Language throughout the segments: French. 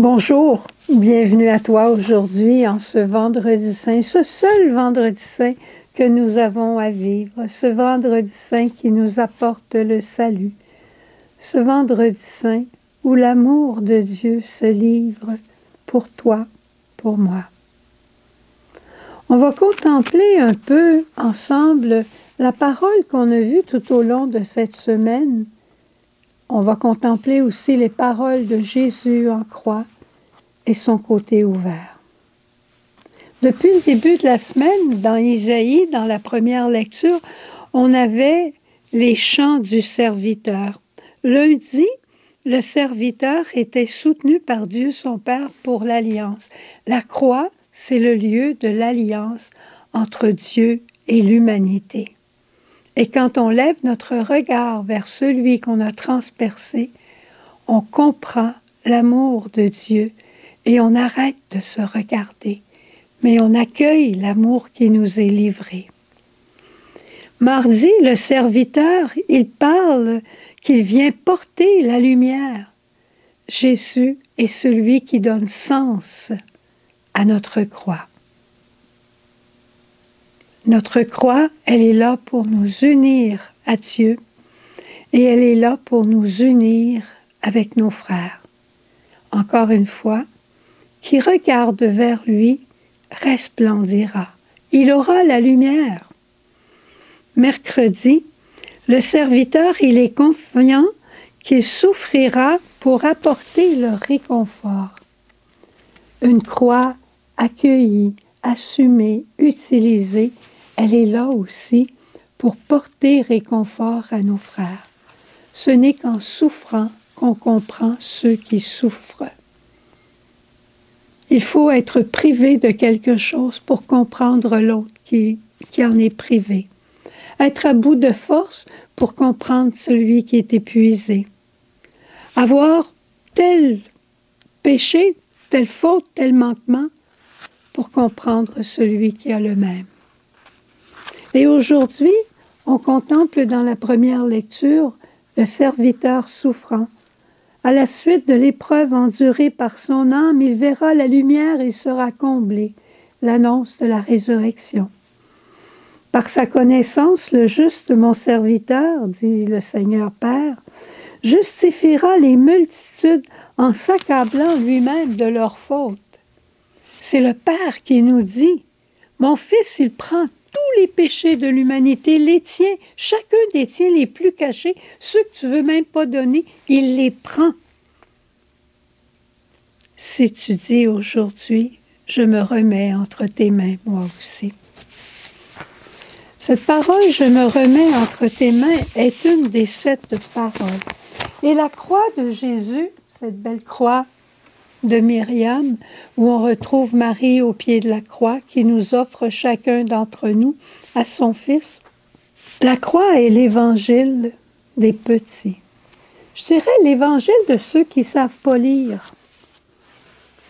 Bonjour, bienvenue à toi aujourd'hui en ce vendredi saint, ce seul vendredi saint que nous avons à vivre, ce vendredi saint qui nous apporte le salut, ce vendredi saint où l'amour de Dieu se livre pour toi, pour moi. On va contempler un peu ensemble la parole qu'on a vue tout au long de cette semaine. On va contempler aussi les paroles de Jésus en croix et son côté ouvert. Depuis le début de la semaine, dans Isaïe, dans la première lecture, on avait les chants du serviteur. Lundi, le serviteur était soutenu par Dieu son Père pour l'alliance. La croix, c'est le lieu de l'alliance entre Dieu et l'humanité. Et quand on lève notre regard vers celui qu'on a transpercé, on comprend l'amour de Dieu et on arrête de se regarder, mais on accueille l'amour qui nous est livré. Mardi, le serviteur, il parle qu'il vient porter la lumière. Jésus est celui qui donne sens à notre croix. Notre croix, elle est là pour nous unir à Dieu et elle est là pour nous unir avec nos frères. Encore une fois, qui regarde vers lui resplendira. Il aura la lumière. Mercredi, le serviteur, il est confiant qu'il souffrira pour apporter le réconfort. Une croix accueillie, assumée, utilisée, elle est là aussi pour porter réconfort à nos frères. Ce n'est qu'en souffrant qu'on comprend ceux qui souffrent. Il faut être privé de quelque chose pour comprendre l'autre qui en est privé. Être à bout de force pour comprendre celui qui est épuisé. Avoir tel péché, telle faute, tel manquement pour comprendre celui qui a le même. Et aujourd'hui, on contemple dans la première lecture le serviteur souffrant. À la suite de l'épreuve endurée par son âme, il verra la lumière et sera comblé, l'annonce de la résurrection. Par sa connaissance, le juste, mon serviteur, dit le Seigneur Père, justifiera les multitudes en s'accablant lui-même de leurs fautes. C'est le Père qui nous dit, mon Fils, il prend tous les péchés de l'humanité, les tiens, chacun des tiens les plus cachés, ceux que tu ne veux même pas donner, il les prend. Si tu dis aujourd'hui, je me remets entre tes mains, moi aussi. Cette parole, je me remets entre tes mains, est une des 7 paroles. Et la croix de Jésus, cette belle croix de Myriam, où on retrouve Marie au pied de la croix, qui nous offre chacun d'entre nous à son Fils. La croix est l'évangile des petits. Je dirais l'évangile de ceux qui ne savent pas lire,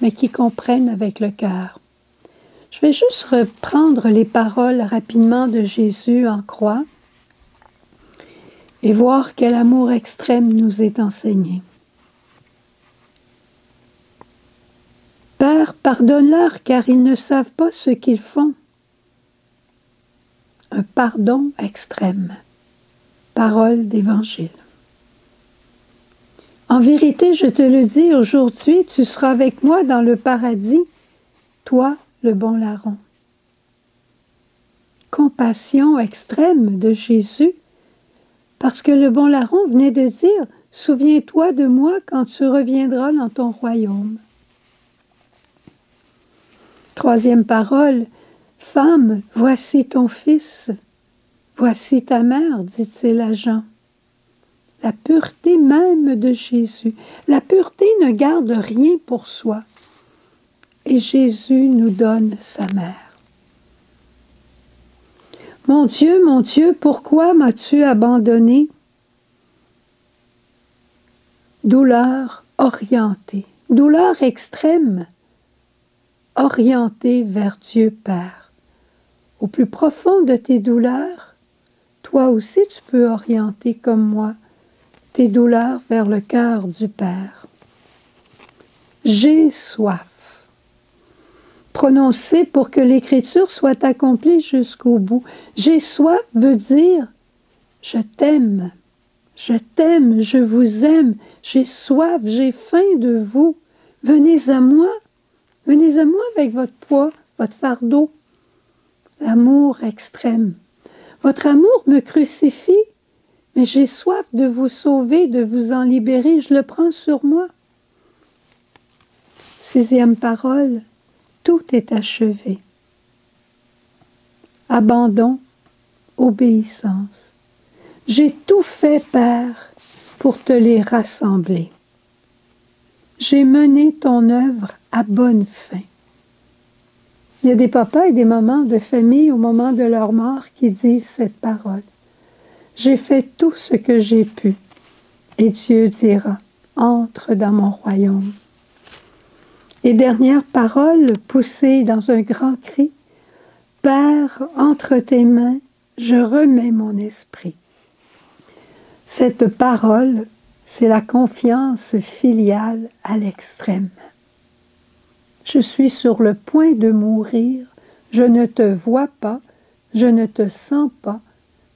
mais qui comprennent avec le cœur. Je vais juste reprendre les paroles rapidement de Jésus en croix et voir quel amour extrême nous est enseigné. Père, pardonne-leur car ils ne savent pas ce qu'ils font. Un pardon extrême. Parole d'Évangile. En vérité, je te le dis, aujourd'hui, tu seras avec moi dans le paradis, toi, le bon larron. Compassion extrême de Jésus, parce que le bon larron venait de dire, souviens-toi de moi quand tu reviendras dans ton royaume. Troisième parole, femme, voici ton fils, voici ta mère, dit-il à Jean. La pureté même de Jésus. La pureté ne garde rien pour soi. Et Jésus nous donne sa mère. Mon Dieu, pourquoi m'as-tu abandonné? Douleur orientée, douleur extrême, orientée vers Dieu Père. Au plus profond de tes douleurs, toi aussi tu peux orienter comme moi tes douleurs vers le cœur du Père. J'ai soif. Prononcé pour que l'écriture soit accomplie jusqu'au bout. J'ai soif veut dire je t'aime, je vous aime, j'ai soif, j'ai faim de vous. Venez à moi avec votre poids, votre fardeau. L'amour extrême. Votre amour me crucifie, mais j'ai soif de vous sauver, de vous en libérer, je le prends sur moi. 6e parole, tout est achevé. Abandon, obéissance. J'ai tout fait, Père, pour te les rassembler. J'ai mené ton œuvre à bonne fin. Il y a des papas et des mamans de famille au moment de leur mort qui disent cette parole. J'ai fait tout ce que j'ai pu, et Dieu dira, entre dans mon royaume. Et dernière parole, poussée dans un grand cri, Père, entre tes mains, je remets mon esprit. Cette parole, c'est la confiance filiale à l'extrême. Je suis sur le point de mourir, je ne te vois pas, je ne te sens pas,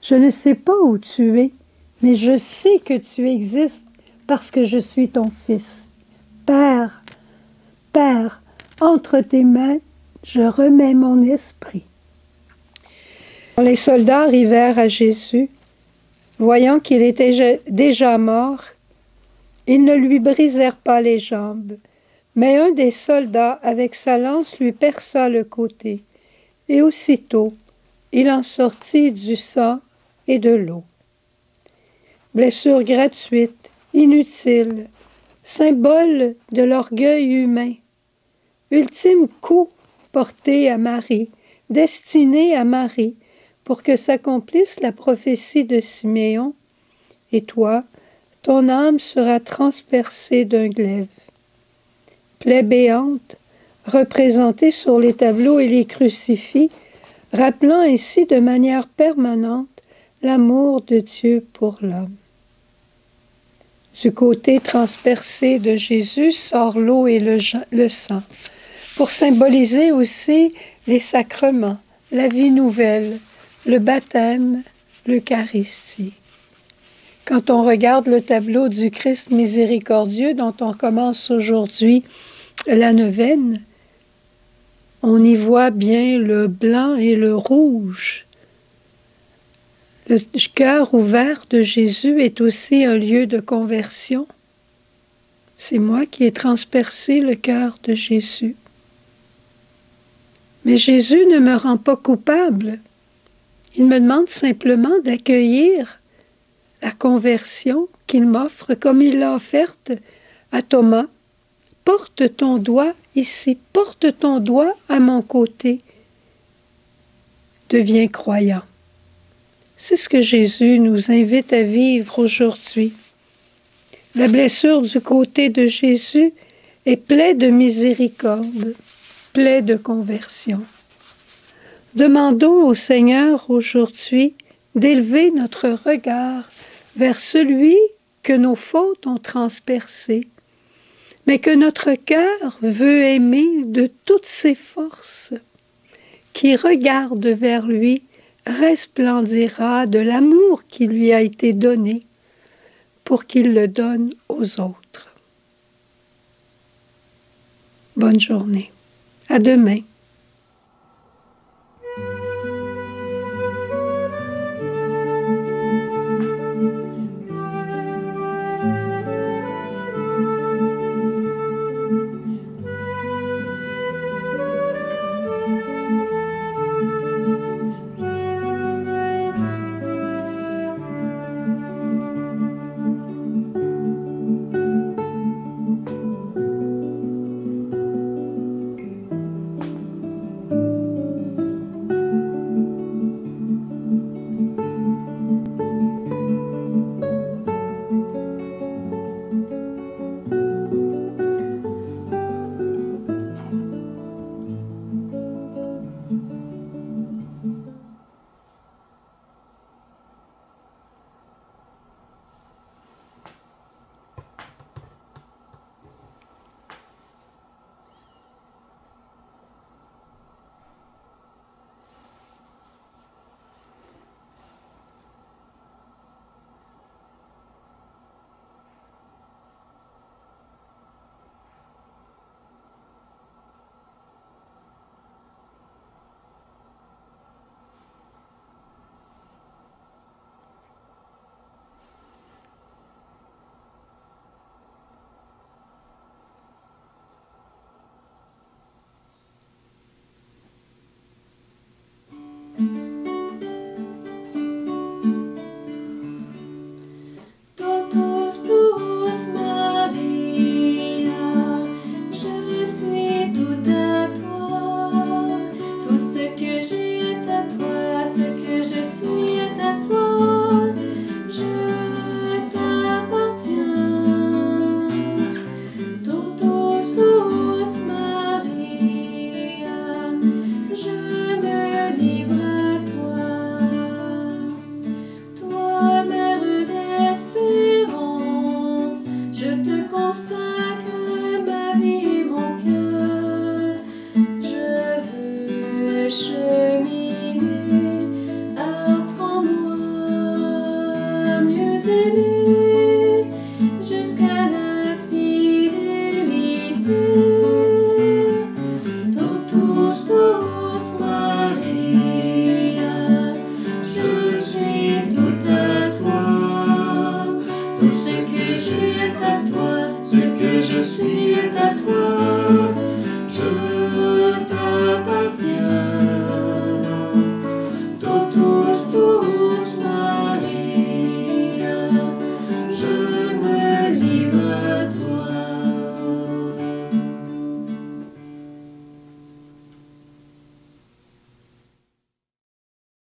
je ne sais pas où tu es, mais je sais que tu existes parce que je suis ton fils. Père, Père, entre tes mains, je remets mon esprit. Les soldats arrivèrent à Jésus, voyant qu'il était déjà mort, ils ne lui brisèrent pas les jambes. Mais un des soldats, avec sa lance, lui perça le côté, et aussitôt, il en sortit du sang et de l'eau. Blessure gratuite, inutile, symbole de l'orgueil humain, ultime coup porté à Marie, destiné à Marie, pour que s'accomplisse la prophétie de Siméon, et toi, ton âme sera transpercée d'un glaive. Plaie béante, représentée sur les tableaux et les crucifix, rappelant ainsi de manière permanente l'amour de Dieu pour l'homme. Du côté transpercé de Jésus sort l'eau et le sang, pour symboliser aussi les sacrements, la vie nouvelle, le baptême, l'Eucharistie. Quand on regarde le tableau du Christ miséricordieux dont on commence aujourd'hui la neuvaine, on y voit bien le blanc et le rouge. Le cœur ouvert de Jésus est aussi un lieu de conversion. C'est moi qui ai transpercé le cœur de Jésus. Mais Jésus ne me rend pas coupable. Il me demande simplement d'accueillir la conversion qu'il m'offre comme il l'a offerte à Thomas. Porte ton doigt ici, porte ton doigt à mon côté. Deviens croyant. C'est ce que Jésus nous invite à vivre aujourd'hui. La blessure du côté de Jésus est plaie de miséricorde, plaie de conversion. Demandons au Seigneur aujourd'hui d'élever notre regard vers celui que nos fautes ont transpercé, mais que notre cœur veut aimer de toutes ses forces, qui regarde vers lui, resplendira de l'amour qui lui a été donné pour qu'il le donne aux autres. Bonne journée. À demain.